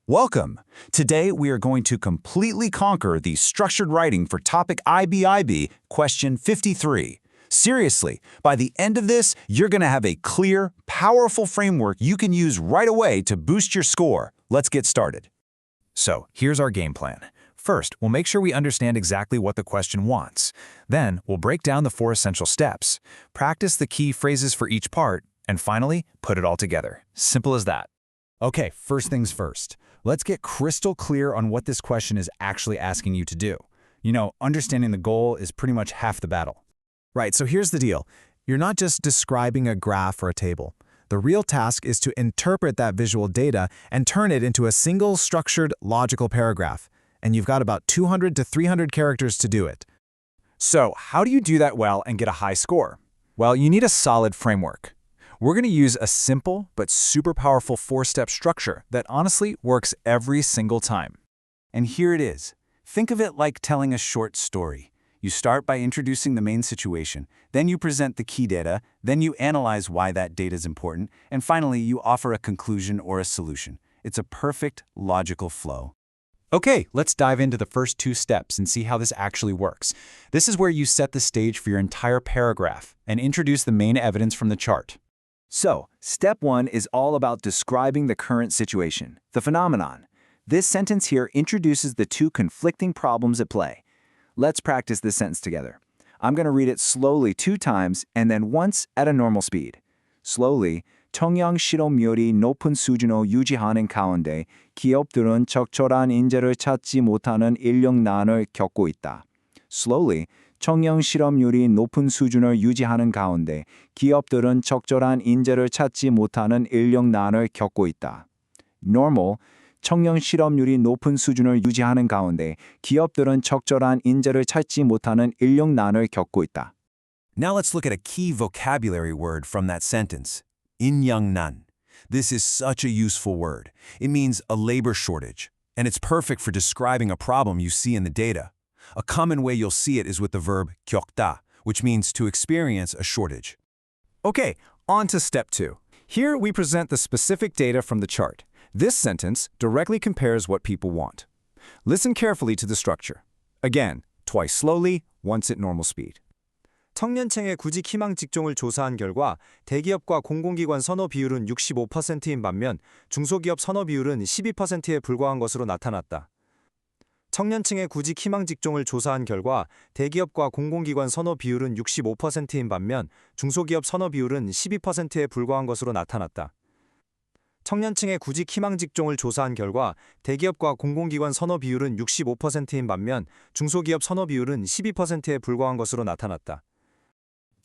Welcome! Today we are going to completely conquer the structured writing for topic IBIB, question 53. Seriously, by the end of this, you're going to have a clear, powerful framework you can use right away to boost your score. Let's get started. So, here's our game plan. First, we'll make sure we understand exactly what the question wants. Then, we'll break down the 4 essential steps, practice the key phrases for each part, and finally, put it all together. Simple as that. Okay, first things first. Let's get crystal clear on what this question is actually asking you to do. Understanding the goal is pretty much half the battle. Right, so here's the deal. You're not just describing a graph or a table. The real task is to interpret that visual data and turn it into a single, structured, logical paragraph. And you've got about 200 to 300 characters to do it. So, how do you do that well and get a high score? Well, you need a solid framework. We're going to use a simple but super powerful 4-step structure that honestly works every single time. And here it is. Think of it like telling a short story. You start by introducing the main situation, then you present the key data, then you analyze why that data is important, and finally you offer a conclusion or a solution. It's a perfect, logical flow. Okay, let's dive into the first 2 steps and see how this actually works. This is where you set the stage for your entire paragraph and introduce the main evidence from the chart. So, step 1 is all about describing the current situation, the phenomenon. This sentence here introduces the 2 conflicting problems at play. Let's practice this sentence together. I'm going to read it slowly 2 times and then once at a normal speed. Slowly, 청년 실업률이 높은 수준을 유지하는 가운데 기업들은 적절한 인재를 찾지 못하는 인력난을 겪고 있다. Slowly, 청년 실업률이 높은 수준을 유지하는 가운데 기업들은 적절한 인재를 찾지 못하는 인력난을 겪고 있다. Normal, 청년 실업률이 높은 수준을 유지하는 가운데 기업들은 적절한 인재를 찾지 못하는 인력난을 겪고 있다. Now let's look at a key vocabulary word from that sentence. 인력난. This is such a useful word. It means a labor shortage, and it's perfect for describing a problem you see in the data. A common way you'll see it is with the verb 겪다, which means to experience a shortage. Okay, on to step 2. Here we present the specific data from the chart. This sentence directly compares what people want. Listen carefully to the structure. Again, twice slowly, once at normal speed. 청년층의 구직 희망 직종을 조사한 결과 대기업과 공공기관 선호 비율은 65%인 반면 중소기업 선호 비율은 12%에 불과한 것으로 나타났다. 청년층의 구직 희망 직종을 조사한 결과 대기업과 공공기관 선호 비율은 65%인 반면 중소기업 선호 비율은 12%에 불과한 것으로 나타났다. 청년층의 구직 희망 직종을 조사한 결과 대기업과 공공기관 선호 비율은 65%인 반면 중소기업 선호 비율은 12%에 불과한 것으로 나타났다.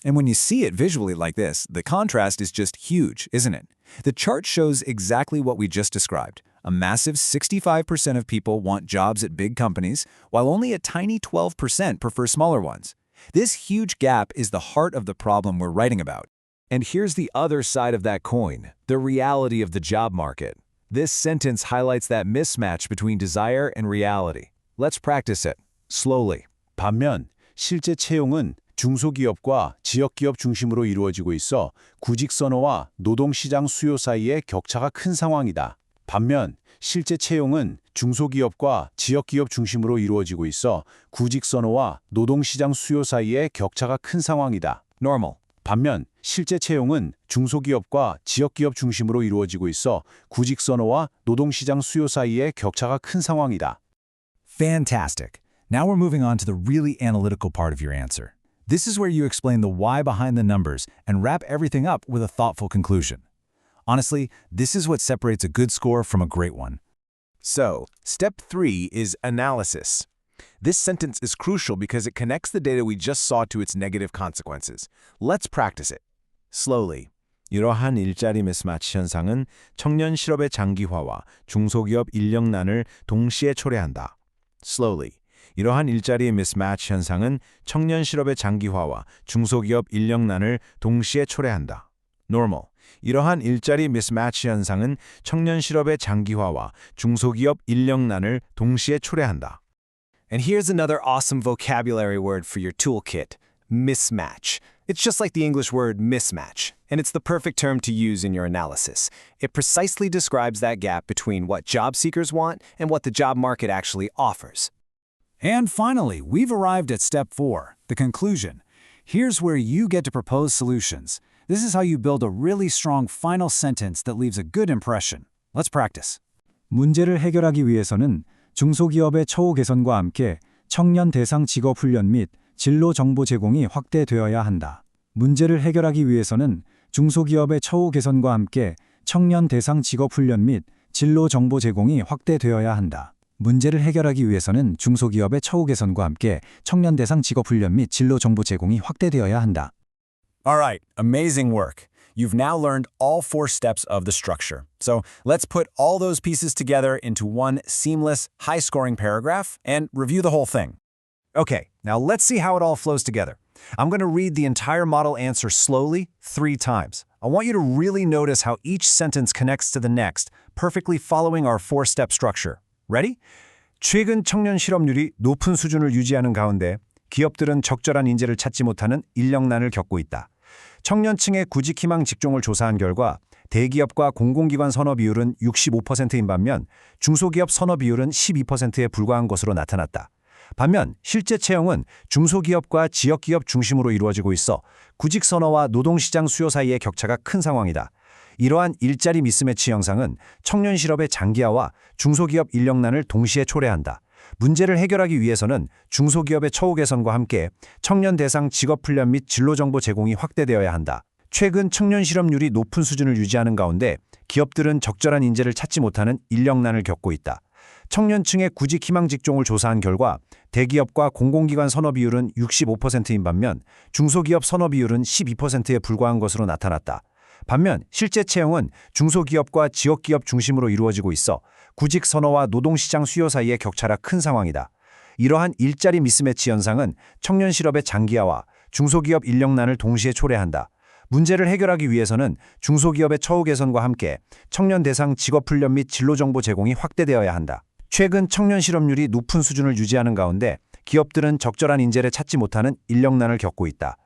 And when you see it visually like this, the contrast is just huge, isn't it? The chart shows exactly what we just described. A massive 65% of people want jobs at big companies, while only a tiny 12% prefer smaller ones. This huge gap is the heart of the problem we're writing about. And here's the other side of that coin, the reality of the job market. This sentence highlights that mismatch between desire and reality. Let's practice it, slowly. 반면, 실제 채용은 중소기업과 지역기업 중심으로 이루어지고 있어 구직 선호와 노동시장 수요 사이의 격차가 큰 상황이다. 반면 실제 채용은 중소기업과 지역기업 중심으로 이루어지고 있어 구직 선호와 노동시장 수요 사이의 격차가 큰 상황이다. Normal. 반면 실제 채용은 중소기업과 지역기업 중심으로 이루어지고 있어 구직 선호와 노동시장 수요 사이의 격차가 큰 상황이다. Fantastic. Now we're moving on to the really analytical part of your answer. This is where you explain the why behind the numbers and wrap everything up with a thoughtful conclusion. Honestly, this is what separates a good score from a great one. So, step 3 is analysis. This sentence is crucial because it connects the data we just saw to its negative consequences. Let's practice it. Slowly. 이러한 일자리 mismatch 현상은 청년 실업의 장기화와 중소기업 인력난을 동시에 초래한다. Slowly. 이러한 일자리 mismatch 현상은 청년 실업의 장기화와 중소기업 인력난을 동시에 초래한다. Normal. 이러한 일자리 mismatch 현상은 청년 실업의 장기화와 중소기업 인력난을 동시에 초래한다. And here's another awesome vocabulary word for your toolkit, mismatch. It's just like the English word mismatch, and it's the perfect term to use in your analysis. It precisely describes that gap between what job seekers want and what the job market actually offers. And finally, we've arrived at step 4, the conclusion. Here's where you get to propose solutions. This is how you build a really strong final sentence that leaves a good impression. Let's practice. 문제를 해결하기 위해서는 중소기업의 처우 개선과 함께 청년 대상 직업 훈련 및 진로 정보 제공이 확대되어야 한다. 문제를 해결하기 위해서는 중소기업의 처우 개선과 함께 청년 대상 직업 훈련 및 진로 정보 제공이 확대되어야 한다. 문제를 해결하기 위해서는 중소기업의 처우 개선과 함께 청년 대상 직업 훈련 및 진로 정보 제공이 확대되어야 한다. All right, amazing work. You've now learned all 4 steps of the structure. So let's put all those pieces together into one seamless, high-scoring paragraph and review the whole thing. Okay, now let's see how it all flows together. I'm going to read the entire model answer slowly 3 times. I want you to really notice how each sentence connects to the next, perfectly following our 4-step structure. Ready? 최근 청년 실업률이 높은 수준을 유지하는 가운데 기업들은 적절한 인재를 찾지 못하는 인력난을 겪고 있다. 청년층의 구직 희망 직종을 조사한 결과 대기업과 공공기관 선호 비율은 65%인 반면 중소기업 선호 비율은 12%에 불과한 것으로 나타났다. 반면 실제 채용은 중소기업과 지역기업 중심으로 이루어지고 있어 구직 선호와 노동시장 수요 사이의 격차가 큰 상황이다. 이러한 일자리 미스매치 현상은 청년 실업의 장기화와 중소기업 인력난을 동시에 초래한다. 문제를 해결하기 위해서는 중소기업의 처우 개선과 함께 청년 대상 직업 훈련 및 진로 정보 제공이 확대되어야 한다. 최근 청년 실업률이 높은 수준을 유지하는 가운데 기업들은 적절한 인재를 찾지 못하는 인력난을 겪고 있다. 청년층의 구직 희망 직종을 조사한 결과 대기업과 공공기관 선호 비율은 65%인 반면 중소기업 선호 비율은 12%에 불과한 것으로 나타났다. 반면 실제 채용은 중소기업과 지역기업 중심으로 이루어지고 있어 구직 선호와 노동시장 수요 사이의 격차가 큰 상황이다. 이러한 일자리 미스매치 현상은 청년 실업의 장기화와 중소기업 인력난을 동시에 초래한다. 문제를 해결하기 위해서는 중소기업의 처우 개선과 함께 청년 대상 직업 훈련 및 진로 정보 제공이 확대되어야 한다. 최근 청년 실업률이 높은 수준을 유지하는 가운데 기업들은 적절한 인재를 찾지 못하는 인력난을 겪고 있다.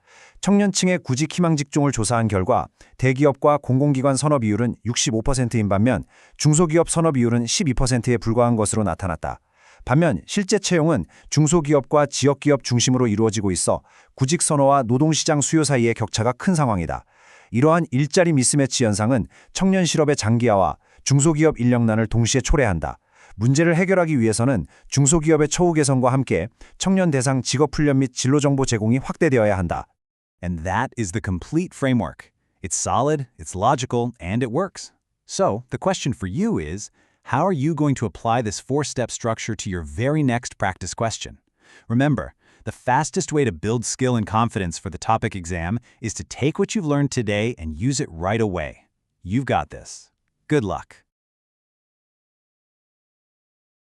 청년층의 구직 희망 직종을 조사한 결과 대기업과 공공기관 선호 비율은 65%인 반면 중소기업 선호 비율은 12%에 불과한 것으로 나타났다. 반면 실제 채용은 중소기업과 지역기업 중심으로 이루어지고 있어 구직 선호와 노동시장 수요 사이의 격차가 큰 상황이다. 이러한 일자리 미스매치 현상은 청년 실업의 장기화와 중소기업 인력난을 동시에 초래한다. 문제를 해결하기 위해서는 중소기업의 처우 개선과 함께 청년 대상 직업 훈련 및 진로 정보 제공이 확대되어야 한다. And that is the complete framework. It's solid, it's logical, and it works. So, the question for you is, how are you going to apply this 4-step structure to your very next practice question? Remember, the fastest way to build skill and confidence for the topic exam is to take what you've learned today and use it right away. You've got this. Good luck.